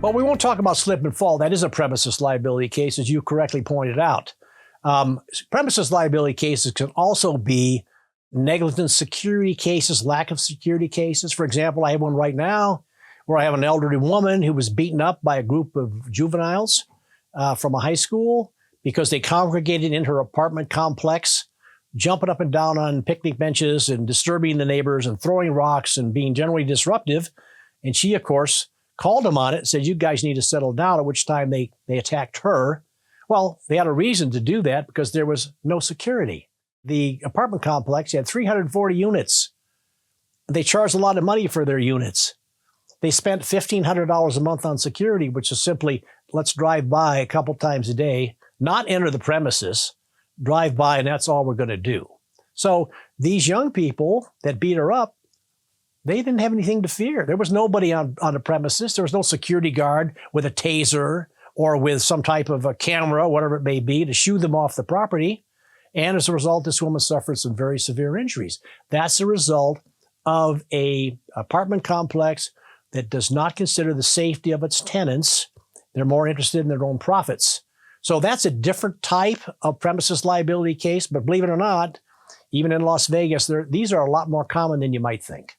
Well, we won't talk about slip and fall. That is a premises liability case, as you correctly pointed out. Premises liability cases can also be negligent security cases, lack of security cases. For example, I have one right now where I have an elderly woman who was beaten up by a group of juveniles from a high school because they congregated in her apartment complex, jumping up and down on picnic benches and disturbing the neighbors and throwing rocks and being generally disruptive. And she, of course, called them on it and said, you guys need to settle down, at which time they attacked her. Well, they had a reason to do that because there was no security. The apartment complex had 340 units. They charged a lot of money for their units. They spent $1,500 a month on security, which is simply, let's drive by a couple times a day, not enter the premises, drive by, and that's all we're going to do. So these young people that beat her up, they didn't have anything to fear. There was nobody on the premises. There was no security guard with a taser or with some type of a camera, whatever it may be, to shoo them off the property. And as a result, this woman suffered some very severe injuries. That's a result of an apartment complex that does not consider the safety of its tenants. They're more interested in their own profits. So that's a different type of premises liability case. But believe it or not, even in Las Vegas, these are a lot more common than you might think.